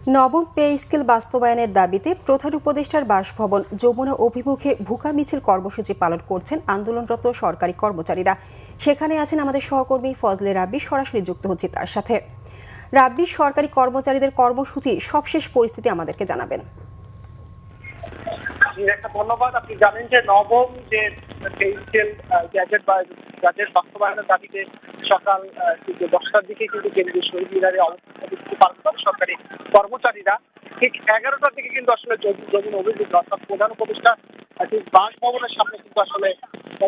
নবম pay scale বাস্তবায়নের দাবিতে প্রধান উপদেষ্টার বাসভবন যমুনা অভিমুখে ভুকা মিছিল কর্মসূচি পালন করছেন আন্দোলনরত সরকারি কর্মচারীরা। সেখানে আছেন আমাদের সহকর্মী ফজলে রাব্বি, সরাসরি যুক্ত হচ্ছে তার সাথে। রাব্বি, সরকারি কর্মচারীদের কর্মসূচি সবশেষ পরিস্থিতি আমাদেরকে জানাবেন। ধন্যবাদ। আপনি জানেন যে নবম যে গ্যাজেট বাস্তবায়নের দাবিতে সকাল 10টার দিকে কিন্তু কেন্দ্রীয় শহীদ মিনারে অবস্থান পালন করে সরকারি কর্মচারীরা। ঠিক 11টার দিকে কিন্তু আসলে যমুনা অভিমুখে অর্থাৎ প্রধান উপদেষ্টা বাসভবনের সামনে কিন্তু আসলে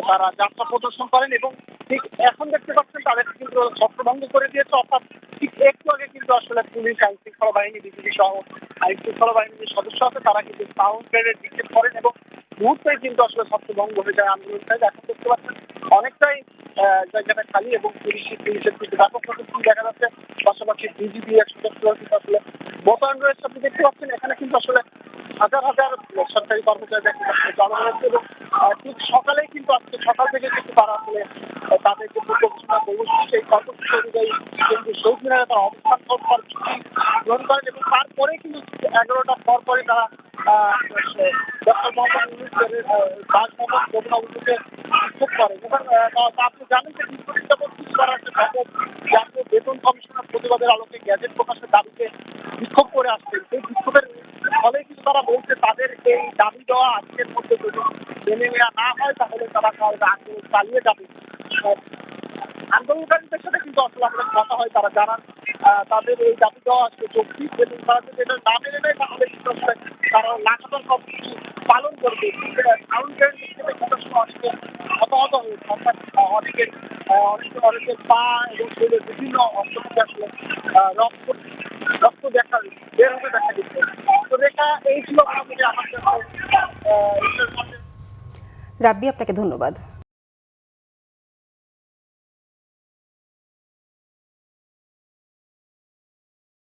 তারা যাত্রা প্রদর্শন করেন এবং ঠিক এখন দেখতে পাচ্ছেন তাদের কিন্তু ছত্রভঙ্গ করে দিয়েছে। অর্থাৎ ঠিক একটু আগে কিন্তু আসলে পুলিশ, আইন শৃঙ্খলা বাহিনী, বিজিবি সহ আইন শৃঙ্খলা বাহিনীর যে সদস্য আছে তারা কিন্তু সাউন্ড গ্রেনেড নিক্ষেপ করেন এবং মুহূর্তে কিন্তু আসলে ছত্রভঙ্গ হয়ে যায় আন্দোলনকারী। এখন দেখতে পাচ্ছেন অনেকটাই জায়গাটা খালি এবং পুলিশের কিন্তু ব্যাপক প্রদর্শন দেখা যাচ্ছে। পাশাপাশি বিজিবি সদস্য কিন্তু আসলে মোতায়েন রয়েছে। আপনি দেখতে পাচ্ছেন এখানে কিন্তু আসলে হাজার হাজার সরকারি কর্মচারীরা কিন্তু জড়ো হয়েছে এবং ঠিক সকালেই কিন্তু আজকে সকাল থেকে কিন্তু তারা আসলে তাদের যে পূর্ব ঘোষণা কর্মসূচি সেই কর্মসূচি অনুযায়ী কিন্তু শহীদ মিনারে তারা অবস্থান কর্মসূচি গ্রহণ করেন এবং তারপরে কিন্তু 11টার পর পরে তারা ডক্টর মোহাম্মদ ইউনূসের বাসভবন যমুনা অভিমুখে বিক্ষোভ করেন এবং আপনি জানেন যে দীর্ঘদিন করার যে জাতীয় বেতন কমিশনের প্রতিবাদের আলোকে গ্যাজেট প্রকাশের দাবিতে বিক্ষোভ করে আসছেন। সেই বিক্ষোভের ফলে কিন্তু তারা বলছে তাদের এই দাবি দেওয়া আজকের মধ্যে যদি মেনে নেওয়া না হয় তাহলে তারা আন্দোলন চালিয়ে যাবে। আন্দোলনকারীদের সাথে কিন্তু আসলে আমাদের কথা হয়, তারা জানান তাদের এই দাবি দেওয়া আসলে যৌক্তিক এবং তারা যদি এটা না মেনে নেয় তাহলে কিন্তু আসলে তারা লাগাতার কর্মসূচি পালন করবে। অনেকের হতাহত হয়েছে, অর্থাৎ অনেকের পা এবং শরীরের বিভিন্ন অংশ থেকে আসলে রক্ত বের হতে দেখা দিচ্ছে। তো এই ছিল আমাদের রাব্বি, আপনাকে ধন্যবাদ।